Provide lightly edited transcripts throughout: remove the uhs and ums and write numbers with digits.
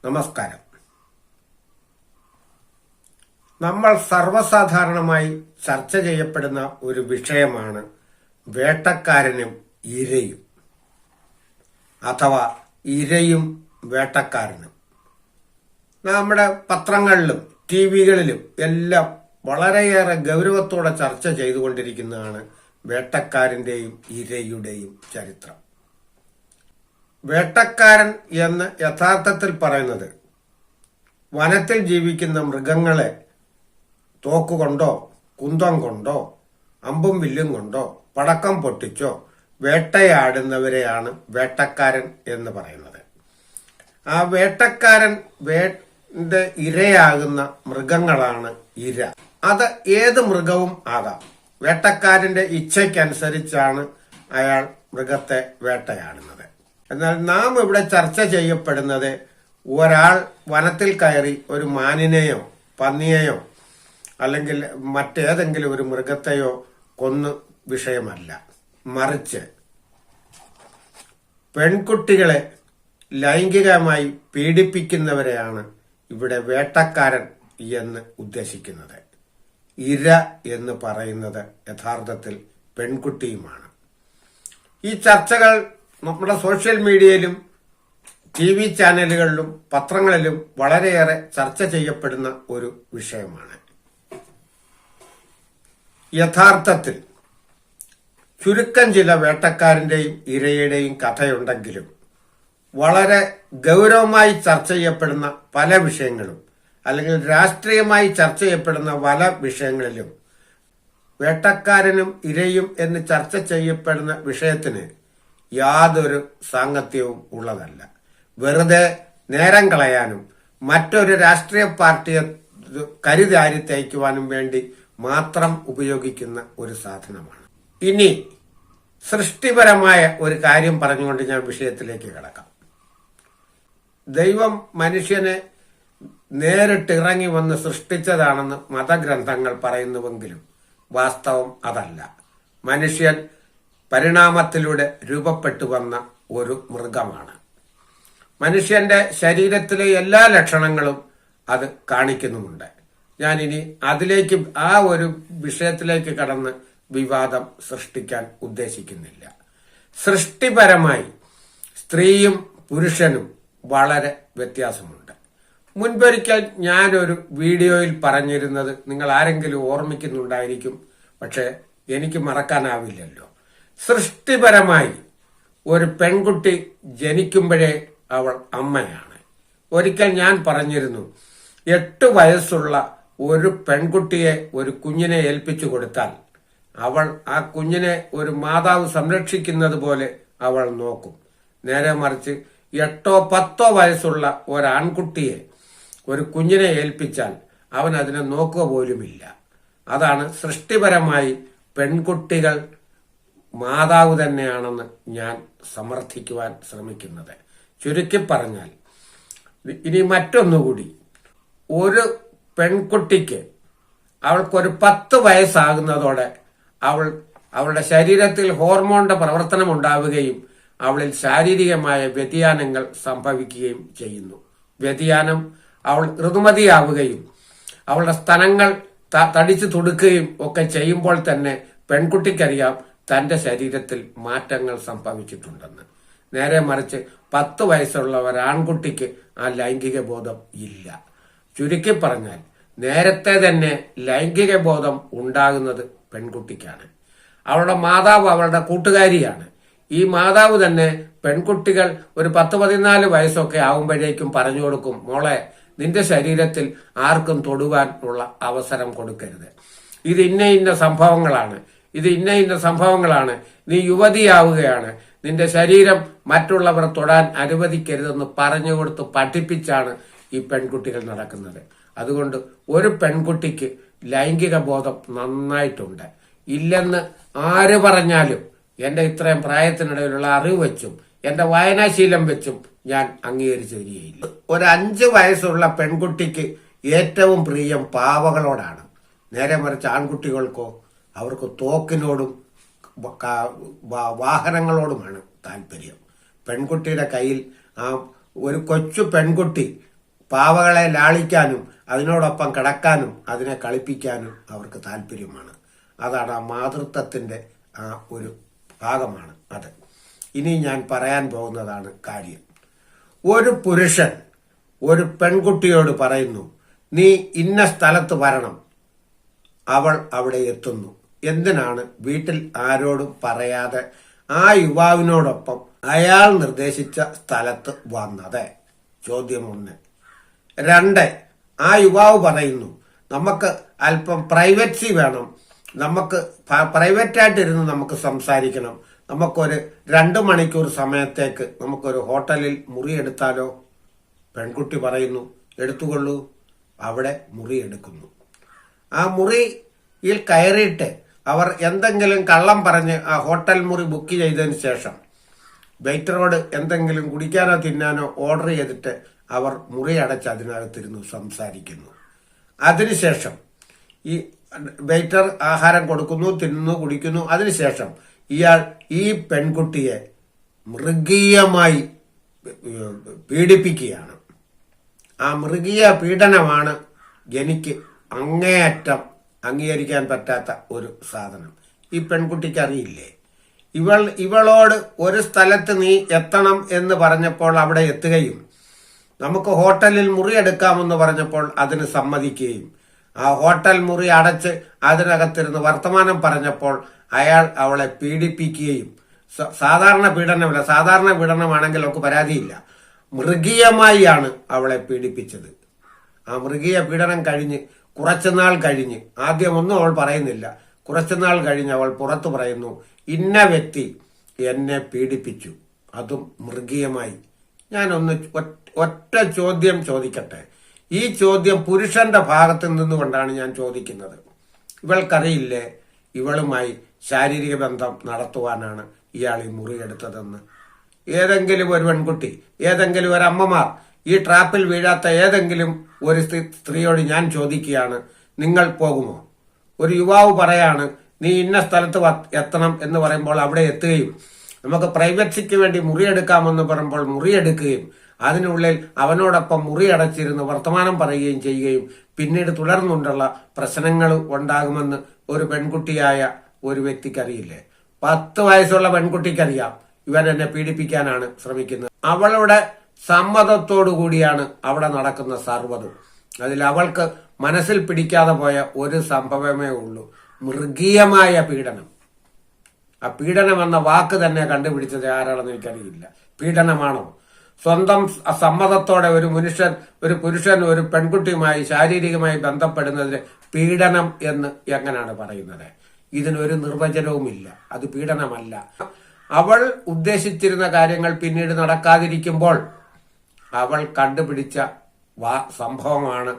നമസ്കാരം. നമ്മൾ സർവ്വസാധാരണമായി ചർച്ച ചെയ്യപ്പെടുന്ന ഒരു വിഷയമാണ് വേട്ടക്കാരനും ഇരയും, അഥവാ ഇരയും വേട്ടക്കാരനും. നമ്മുടെ പത്രങ്ങളിലും ടിവികളിലും എല്ലാം വളരെയേറെ ഗൗരവത്തോടെ ചർച്ച ചെയ്തുകൊണ്ടിരിക്കുന്നതാണ് വേട്ടക്കാരന്റെയും ഇരയുടെയും ചരിത്രം. വേട്ടക്കാരൻ എന്ന് യഥാർത്ഥത്തിൽ പറയുന്നത് വനത്തിൽ ജീവിക്കുന്ന മൃഗങ്ങളെ തോക്കുകൊണ്ടോ കുന്തം കൊണ്ടോ അമ്പും വില്ലും കൊണ്ടോ പടക്കം പൊട്ടിച്ചോ വേട്ടയാടുന്നവരെയാണ് വേട്ടക്കാരൻ എന്ന് പറയുന്നത്. ആ വേട്ടക്കാരൻ ഇരയാകുന്ന മൃഗങ്ങളാണ് ഇര. അത് ഏത് മൃഗവും ആകാം. വേട്ടക്കാരന്റെ ഇച്ഛയ്ക്കനുസരിച്ചാണ് അയാൾ മൃഗത്തെ വേട്ടയാടുന്നത്. എന്നാൽ നാം ഇവിടെ ചർച്ച ചെയ്യപ്പെടുന്നത് ഒരാൾ വനത്തിൽ കയറി ഒരു മാനിനെയോ പന്നിയെയോ അല്ലെങ്കിൽ മറ്റേതെങ്കിലും ഒരു മൃഗത്തെയോ കൊന്നു വിഷയമല്ല, മറിച്ച് പെൺകുട്ടികളെ ലൈംഗികമായി പീഡിപ്പിക്കുന്നവരെയാണ് ഇവിടെ വേട്ടക്കാരൻ എന്ന് ഉദ്ദേശിക്കുന്നത്. ഇര എന്ന് പറയുന്നത് യഥാർത്ഥത്തിൽ പെൺകുട്ടിയുമാണ്. ഈ ചർച്ചകൾ നമ്മുടെ സോഷ്യൽ മീഡിയയിലും TV ചാനലുകളിലും പത്രങ്ങളിലും വളരെയേറെ ചർച്ച ചെയ്യപ്പെടുന്ന ഒരു വിഷയമാണ്. യഥാർത്ഥത്തിൽ ചുരുക്കം ചില വേട്ടക്കാരന്റെയും ഇരയുടെയും കഥയുണ്ടെങ്കിലും വളരെ ഗൗരവമായി ചർച്ച ചെയ്യപ്പെടുന്ന പല വിഷയങ്ങളും അല്ലെങ്കിൽ രാഷ്ട്രീയമായി ചർച്ച ചെയ്യപ്പെടുന്ന പല വിഷയങ്ങളിലും വേട്ടക്കാരനും ഇരയും എന്ന് ചർച്ച ചെയ്യപ്പെടുന്ന വിഷയത്തിന് യാതൊരു സാങ്കത്യവും ഉള്ളതല്ല. വെറുതെ നേരം കളയാനും മറ്റൊരു രാഷ്ട്രീയ പാർട്ടിയെ കരുതാരി തയ്ക്കുവാനും വേണ്ടി മാത്രം ഉപയോഗിക്കുന്ന ഒരു സാധനമാണ്. ഇനി സൃഷ്ടിപരമായ ഒരു കാര്യം പറഞ്ഞുകൊണ്ട് ഞാൻ വിഷയത്തിലേക്ക് കിടക്കാം. ദൈവം മനുഷ്യനെ നേരിട്ട് ഇറങ്ങി വന്ന് സൃഷ്ടിച്ചതാണെന്ന് മതഗ്രന്ഥങ്ങൾ പറയുന്നുവെങ്കിലും വാസ്തവം അതല്ല. മനുഷ്യൻ പരിണാമത്തിലൂടെ രൂപപ്പെട്ടു വന്ന ഒരു മൃഗമാണ്. മനുഷ്യന്റെ ശരീരത്തിലെ എല്ലാ ലക്ഷണങ്ങളും അത് കാണിക്കുന്നുമുണ്ട്. ഞാനിനി അതിലേക്ക് ആ ഒരു വിഷയത്തിലേക്ക് കടന്ന് വിവാദം സൃഷ്ടിക്കാൻ ഉദ്ദേശിക്കുന്നില്ല. സൃഷ്ടിപരമായി സ്ത്രീയും പുരുഷനും വളരെ വ്യത്യാസമുണ്ട്. മുൻപൊരിക്കൽ ഞാനൊരു വീഡിയോയിൽ പറഞ്ഞിരുന്നത് നിങ്ങൾ ആരെങ്കിലും ഓർമ്മിക്കുന്നുണ്ടായിരിക്കും, പക്ഷെ എനിക്ക് മറക്കാനാവില്ലല്ലോ. സൃഷ്ടിപരമായി ഒരു പെൺകുട്ടി ജനിക്കുമ്പോഴേ അവൾ അമ്മയാണ്. ഒരിക്കൽ ഞാൻ പറഞ്ഞിരുന്നു, 8 വയസ്സുള്ള ഒരു പെൺകുട്ടിയെ ഒരു കുഞ്ഞിനെ ഏൽപ്പിച്ചു കൊടുത്താൽ അവൾ ആ കുഞ്ഞിനെ ഒരു മാതാവ് സംരക്ഷിക്കുന്നത് പോലെ അവൾ നോക്കും. നേരെ മറിച്ച് 8 or 10 വയസ്സുള്ള ഒരാൺകുട്ടിയെ ഒരു കുഞ്ഞിനെ ഏൽപ്പിച്ചാൽ അവൻ അതിനെ നോക്കുക പോലുമില്ല. അതാണ് സൃഷ്ടിപരമായി പെൺകുട്ടികൾ മാതാവ് തന്നെയാണെന്ന് ഞാൻ സമർത്ഥിക്കുവാൻ ശ്രമിക്കുന്നത്. ചുരുക്കി പറഞ്ഞാൽ, ഇനി മറ്റൊന്നുകൂടി, ഒരു പെൺകുട്ടിക്ക് അവൾക്കൊരു 10 വയസ്സാകുന്നതോടെ അവളുടെ ശരീരത്തിൽ ഹോർമോണിന്റെ പ്രവർത്തനം ഉണ്ടാവുകയും അവളിൽ ശാരീരികമായ വ്യതിയാനങ്ങൾ സംഭവിക്കുകയും ചെയ്യുന്നു. വ്യതിയാനം, അവൾ ഋതുമതിയാവുകയും അവളുടെ സ്തനങ്ങൾ തടിച്ചു തുടുക്കുകയും ഒക്കെ ചെയ്യുമ്പോൾ തന്നെ പെൺകുട്ടിക്കറിയാം തന്റെ ശരീരത്തിൽ മാറ്റങ്ങൾ സംഭവിച്ചിട്ടുണ്ടെന്ന്. നേരെ മറിച്ച് 10 വയസ്സുള്ള ഒരാൺകുട്ടിക്ക് ആ ലൈംഗിക ബോധം ഇല്ല. ചുരുക്കി പറഞ്ഞാൽ, നേരത്തെ തന്നെ ലൈംഗിക ബോധം ഉണ്ടാകുന്നത് പെൺകുട്ടിക്കാണ്. അവളുടെ മാതാവ് അവളുടെ കൂട്ടുകാരിയാണ്. ഈ മാതാവ് തന്നെ പെൺകുട്ടികൾ ഒരു 10-14 വയസ്സൊക്കെ ആകുമ്പോഴേക്കും പറഞ്ഞു കൊടുക്കും, മോളെ, നിന്റെ ശരീരത്തിൽ ആർക്കും തൊടുവാൻ ഉള്ള അവസരം കൊടുക്കരുത്. ഇത് ഇന്ന സംഭവങ്ങളാണ്, ഇത് ഇന്ന സംഭവങ്ങളാണ്. നീ യുവതിയാവുകയാണ്, നിന്റെ ശരീരം മറ്റുള്ളവർ തൊടാൻ അനുവദിക്കരുതെന്ന് പറഞ്ഞുകൊടുത്ത് പഠിപ്പിച്ചാണ് ഈ പെൺകുട്ടികൾ നടക്കുന്നത്. അതുകൊണ്ട് ഒരു പെൺകുട്ടിക്ക് ലൈംഗിക ബോധം നന്നായിട്ടുണ്ട്. ഇല്ലെന്ന് ആര് പറഞ്ഞാലും എന്റെ ഇത്രയും പ്രായത്തിനിടയിലുള്ള അറിവ് വെച്ചും എന്റെ വായനാശീലം വെച്ചും ഞാൻ അംഗീകരിച്ചു തരികയില്ല. ഒരു 5 വയസ്സുള്ള പെൺകുട്ടിക്ക് ഏറ്റവും പ്രിയം പാവകളോടാണ്. നേരെ മറിച്ച് ആൺകുട്ടികൾക്കോ അവർക്ക് തോക്കിനോടും വാഹനങ്ങളോടുമാണ് താല്പര്യം. പെൺകുട്ടിയുടെ കയ്യിൽ ആ ഒരു കൊച്ചു പെൺകുട്ടി പാവകളെ ലാളിക്കാനും അതിനോടൊപ്പം കിടക്കാനും അതിനെ കളിപ്പിക്കാനും അവർക്ക് താല്പര്യമാണ്. അതാണ് ആ മാതൃത്വത്തിന്റെ ആ ഒരു ഭാഗമാണ് അത്. ഇനി ഞാൻ പറയാൻ പോകുന്നതാണ് കാര്യം. ഒരു പുരുഷൻ ഒരു പെൺകുട്ടിയോട് പറയുന്നു, നീ ഇന്ന സ്ഥലത്ത് വരണം. അവൾ അവിടെ എത്തുന്നു. എന്തിനാണ് വീട്ടിൽ ആരോടും പറയാതെ ആ യുവാവിനോടൊപ്പം അയാൾ നിർദ്ദേശിച്ച സ്ഥലത്ത് വന്നത്? ചോദ്യം 1. 2, ആ യുവാവ് പറയുന്നു, നമുക്ക് അല്പം പ്രൈവസി വേണം, നമുക്ക് പ്രൈവറ്റായിട്ടിരുന്ന് നമുക്ക് സംസാരിക്കണം, നമുക്കൊരു 2 മണിക്കൂർ സമയത്തേക്ക് നമുക്കൊരു ഹോട്ടലിൽ മുറി എടുത്താലോ? പെൺകുട്ടി പറയുന്നു, എടുത്തുകൊള്ളൂ. അവിടെ മുറി എടുക്കുന്നു. ആ മുറിയിൽ കയറിയിട്ട് അവർ എന്തെങ്കിലും കള്ളം പറഞ്ഞ് ആ ഹോട്ടൽ മുറി ബുക്ക് ചെയ്തതിന് ശേഷം വെയിറ്ററോട് എന്തെങ്കിലും കുടിക്കാനോ തിന്നാനോ ഓർഡർ ചെയ്തിട്ട് അവർ മുറി അടച്ച് അതിനകത്തിരുന്നു സംസാരിക്കുന്നു. അതിനുശേഷം ഈ വെയിറ്റർ ആഹാരം കൊടുക്കുന്നു, തിന്നുന്നു, കുടിക്കുന്നു. അതിനുശേഷം ഇയാൾ ഈ പെൺകുട്ടിയെ മൃഗീയമായി പീഡിപ്പിക്കുകയാണ്. ആ മൃഗീയ പീഡനമാണ് എനിക്ക് അങ്ങേയറ്റം അംഗീകരിക്കാൻ പറ്റാത്ത ഒരു സാധനം. ഈ പെൺകുട്ടിക്ക് അറിയില്ലേ? ഇവളോട് ഒരു സ്ഥലത്ത് നീ എത്തണം എന്ന് പറഞ്ഞപ്പോൾ അവിടെ എത്തുകയും നമുക്ക് ഹോട്ടലിൽ മുറി എടുക്കാമെന്ന് പറഞ്ഞപ്പോൾ അതിന് സമ്മതിക്കുകയും ആ ഹോട്ടൽ മുറി അടച്ച് അതിനകത്തിരുന്ന് വർത്തമാനം പറഞ്ഞപ്പോൾ അയാൾ അവളെ പീഡിപ്പിക്കുകയും, സാധാരണ പീഡനമല്ല, സാധാരണ പീഡനമാണെങ്കിൽ അവൾക്ക് പരാതിയില്ല, മൃഗീയമായിയാണ് അവളെ പീഡിപ്പിച്ചത്. ആ മൃഗീയ പീഡനം കഴിഞ്ഞ് കുറച്ചുനാൾ കഴിഞ്ഞ്, ആദ്യമൊന്നും അവൾ പറയുന്നില്ല, കുറച്ചുനാൾ കഴിഞ്ഞ് അവൾ പുറത്തു പറയുന്നു, ഇന്ന വ്യക്തി എന്നെ പീഡിപ്പിച്ചു, അതും മൃഗീയമായി. ഞാനൊന്ന് ഒറ്റ ചോദ്യം ചോദിക്കട്ടെ. ഈ ചോദ്യം പുരുഷന്റെ ഭാഗത്ത് നിന്നുകൊണ്ടാണ് ഞാൻ ചോദിക്കുന്നത്. ഇവൾക്കറിയില്ലേ ഇവളുമായി ശാരീരിക ബന്ധം നടത്തുവാനാണ് ഇയാൾ ഈ മുറിയെടുത്തതെന്ന്? ഏതെങ്കിലും ഒരു പെൺകുട്ടി, ഏതെങ്കിലും ഒരു അമ്മമാർ, ഈ ട്രാപ്പിൽ വീഴാത്ത ഏതെങ്കിലും ഒരു സ്ത്രീയോട് ഞാൻ ചോദിക്കുകയാണ്, നിങ്ങൾ പോകുമോ? ഒരു യുവാവ് പറയാണ്, നീ ഇന്ന സ്ഥലത്ത് എത്തണം എന്ന് പറയുമ്പോൾ അവിടെ എത്തുകയും നമുക്ക് പ്രൈവസിക്ക് വേണ്ടി മുറിയെടുക്കാമെന്ന് പറയുമ്പോൾ മുറിയെടുക്കുകയും അതിനുള്ളിൽ അവനോടൊപ്പം മുറി അടച്ചിരുന്ന് വർത്തമാനം പറയുകയും ചെയ്യുകയും പിന്നീട് തുടർന്നുകൊണ്ടുള്ള പ്രശ്നങ്ങൾ ഉണ്ടാകുമെന്ന് ഒരു പെൺകുട്ടിയായ ഒരു വ്യക്തിക്കറിയില്ലേ? 10 വയസ്സുള്ള പെൺകുട്ടിക്കറിയാം ഇവൻ എന്നെ പീഡിപ്പിക്കാനാണ് ശ്രമിക്കുന്നത്. അവളുടെ സമ്മതത്തോടു കൂടിയാണ് അവിടെ നടക്കുന്ന സർവ്വതും. അതിൽ അവൾക്ക് മനസ്സിൽ പിടിക്കാതെ പോയ ഒരു സംഭവമേ ഉള്ളൂ, മൃഗീയമായ പീഡനം. ആ പീഡനം എന്ന വാക്ക് തന്നെ കണ്ടുപിടിച്ചത് ആരാണെന്ന് എനിക്കറിയില്ല. പീഡനമാണോ? സ്വന്തം സമ്മതത്തോടെ ഒരു പുരുഷൻ ഒരു പെൺകുട്ടിയുമായി ശാരീരികമായി ബന്ധപ്പെടുന്നതിന് പീഡനം എന്ന് എങ്ങനെയാണ് പറയുന്നത്? ഇതിനൊരു നിർവചനവുമില്ല. അത് പീഡനമല്ല. അവൾ ഉദ്ദേശിച്ചിരുന്ന കാര്യങ്ങൾ പിന്നീട് നടക്കാതിരിക്കുമ്പോൾ അവൾ കണ്ടുപിടിച്ച സംഭവമാണ്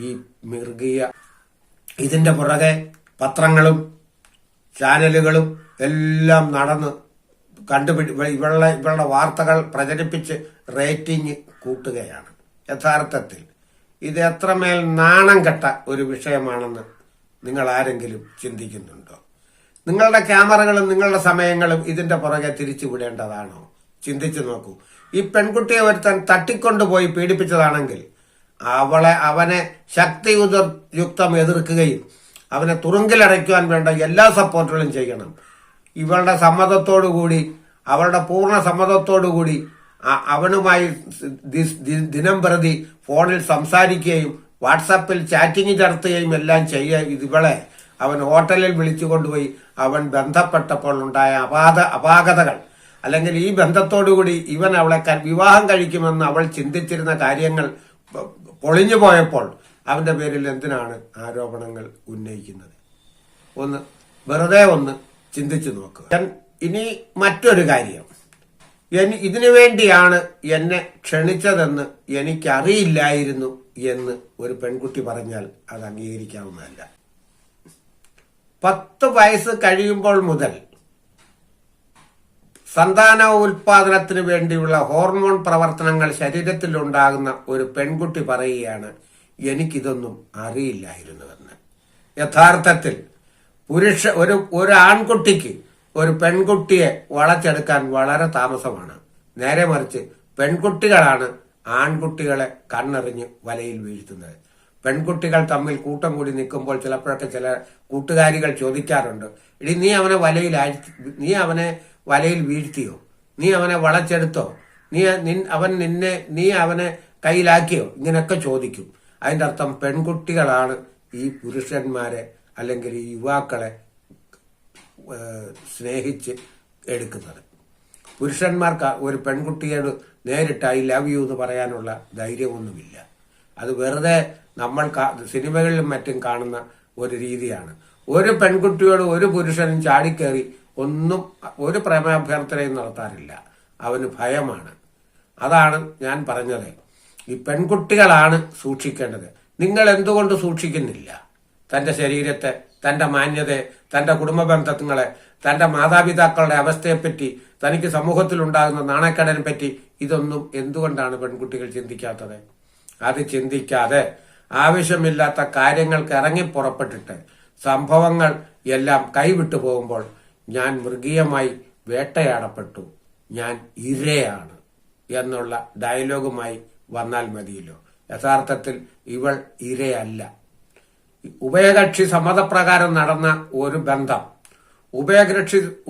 ഈ മൃഗീയ. ഇതിന്റെ പുറകെ പത്രങ്ങളും ചാനലുകളും എല്ലാം നടന്ന് ഇവളുടെ വാർത്തകൾ പ്രചരിപ്പിച്ച് റേറ്റിംഗ് കൂട്ടുകയാണ്. യഥാർത്ഥത്തിൽ ഇത് എത്രമേൽ നാണം കെട്ട ഒരു വിഷയമാണെന്ന് നിങ്ങൾ ആരെങ്കിലും ചിന്തിക്കുന്നുണ്ടോ? നിങ്ങളുടെ ക്യാമറകളും നിങ്ങളുടെ സമയങ്ങളും ഇതിന്റെ പുറകെ തിരിച്ചുവിടേണ്ടതാണോ? ചിന്തിച്ചു നോക്കൂ. ഈ പെൺകുട്ടിയെ ഒരുത്തൻ തട്ടിക്കൊണ്ടുപോയി പീഡിപ്പിച്ചതാണെങ്കിൽ അവനെ ശക്തിയുക്തം എതിർക്കുകയും അവനെ തുറുങ്കിലടയ്ക്കുവാൻ വേണ്ട എല്ലാ സപ്പോർട്ടുകളും ചെയ്യണം. ഇവളുടെ സമ്മതത്തോടുകൂടി, അവളുടെ പൂർണ്ണ സമ്മതത്തോടുകൂടി അവനുമായി ദിനം പ്രതി ഫോണിൽ സംസാരിക്കുകയും വാട്സാപ്പിൽ ചാറ്റിംഗ് നടത്തുകയും എല്ലാം ഇവളെ അവൻ ഹോട്ടലിൽ വിളിച്ചു കൊണ്ടുപോയി അവൻ ബന്ധപ്പെട്ടപ്പോൾ ഉണ്ടായ അപാകതകൾ, അല്ലെങ്കിൽ ഈ ബന്ധത്തോടുകൂടി ഇവൻ അവളെ വിവാഹം കഴിക്കുമെന്ന് അവൾ ചിന്തിച്ചിരുന്ന കാര്യങ്ങൾ പൊളിഞ്ഞു പോയപ്പോൾ അവന്റെ പേരിൽ എന്തിനാണ് ആരോപണങ്ങൾ ഉന്നയിക്കുന്നത്? വെറുതെ ഒന്ന് ചിന്തിച്ചു നോക്കുക. ഇനി മറ്റൊരു കാര്യം, ഇതിനു വേണ്ടിയാണ് എന്നെ ക്ഷണിച്ചതെന്ന് എനിക്കറിയില്ലായിരുന്നു എന്ന് ഒരു പെൺകുട്ടി പറഞ്ഞാൽ അത് അംഗീകരിക്കാവുന്നതല്ല. 10 വയസ്സ് കഴിയുമ്പോൾ മുതൽ സന്താന ഉൽപാദനത്തിന് വേണ്ടിയുള്ള ഹോർമോൺ പ്രവർത്തനങ്ങൾ ശരീരത്തിൽ ഉണ്ടാകുന്ന ഒരു പെൺകുട്ടി പറയുകയാണ്, എനിക്കിതൊന്നും അറിയില്ലായിരുന്നുവെന്ന്. യഥാർത്ഥത്തിൽ ഒരു ആൺകുട്ടിക്ക് ഒരു പെൺകുട്ടിയെ വളച്ചെടുക്കാൻ വളരെ താമസമാണ്. നേരെ മറിച്ച് പെൺകുട്ടികളാണ് ആൺകുട്ടികളെ കണ്ണെറിഞ്ഞ് വലയിൽ വീഴ്ത്തുന്നത്. പെൺകുട്ടികൾ തമ്മിൽ കൂട്ടം കൂടി നിൽക്കുമ്പോൾ ചിലപ്പോഴൊക്കെ ചില കൂട്ടുകാരികൾ ചോദിക്കാറുണ്ട്, ഇടി നീ അവനെ വലയിൽ വീഴ്ത്തിയോ, നീ അവനെ വളച്ചെടുത്തോ, നീ അവനെ കയ്യിലാക്കിയോ, ഇങ്ങനെയൊക്കെ ചോദിക്കും. അതിന്റെ അർത്ഥം പെൺകുട്ടികളാണ് ഈ പുരുഷന്മാരെ അല്ലെങ്കിൽ ഈ യുവാക്കളെ സ്നേഹിച്ച് എടുക്കുന്നത്. പുരുഷന്മാർക്ക് ഒരു പെൺകുട്ടിയോട് നേരിട്ട് ഐ ലവ് യു എന്ന് പറയാനുള്ള ധൈര്യമൊന്നുമില്ല. അത് വെറുതെ നമ്മൾ സിനിമകളിലും മറ്റും കാണുന്ന ഒരു രീതിയാണ്. ഒരു പെൺകുട്ടിയോട് ഒരു പുരുഷനും ചാടിക്കേറി ഒരു പ്രേമാഭ്യർത്ഥനയും നടത്താറില്ല. അവന് ഭയമാണ്. അതാണ് ഞാൻ പറഞ്ഞത്. ഈ പെൺകുട്ടികളാണ് സൂക്ഷിക്കേണ്ടത്. നിങ്ങൾ എന്തുകൊണ്ട് സൂക്ഷിക്കുന്നില്ല? തന്റെ ശരീരത്തെ, തന്റെ മാന്യതയെ, തന്റെ കുടുംബ ബന്ധങ്ങളെ, തന്റെ മാതാപിതാക്കളുടെ അവസ്ഥയെപ്പറ്റി, തനിക്ക് സമൂഹത്തിലുണ്ടാകുന്ന നാണക്കേടിനെ പറ്റി ഇതൊന്നും എന്തുകൊണ്ടാണ് പെൺകുട്ടികൾ ചിന്തിക്കാത്തത്? അത് ചിന്തിക്കാതെ ആവശ്യമില്ലാത്ത കാര്യങ്ങൾക്ക് ഇറങ്ങി പുറപ്പെട്ടിട്ട് സംഭവങ്ങൾ എല്ലാം കൈവിട്ടു പോകുമ്പോൾ ഞാൻ മൃഗീയമായി വേട്ടയാടപ്പെട്ടു, ഞാൻ ഇരയാണ് എന്നുള്ള ഡയലോഗുമായി വന്നാൽ മതിയല്ലോ. യഥാർത്ഥത്തിൽ ഇവൾ ഇരയല്ല. ഉഭയകക്ഷി സമ്മതപ്രകാരം നടന്ന ഒരു ബന്ധം,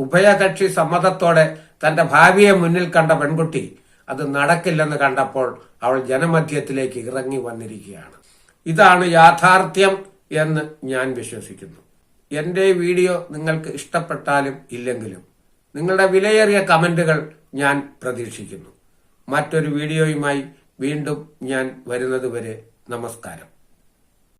ഉഭയകക്ഷി സമ്മതത്തോടെ തന്റെ ഭാവിയെ മുന്നിൽ കണ്ട പെൺകുട്ടി അത് നടക്കില്ലെന്ന് കണ്ടപ്പോൾ അവൾ ജനമധ്യത്തിലേക്ക് ഇറങ്ങി വന്നിരിക്കുകയാണ്. ഇതാണ് യാഥാർത്ഥ്യം എന്ന് ഞാൻ വിശ്വസിക്കുന്നു. എന്റെ വീഡിയോ നിങ്ങൾക്ക് ഇഷ്ടപ്പെട്ടാലും ഇല്ലെങ്കിലും നിങ്ങളുടെ വിലയേറിയ കമന്റുകൾ ഞാൻ പ്രതീക്ഷിക്കുന്നു. മറ്റൊരു വീഡിയോയുമായി വീണ്ടും ഞാൻ വരുന്നതുവരെ നമസ്കാരം.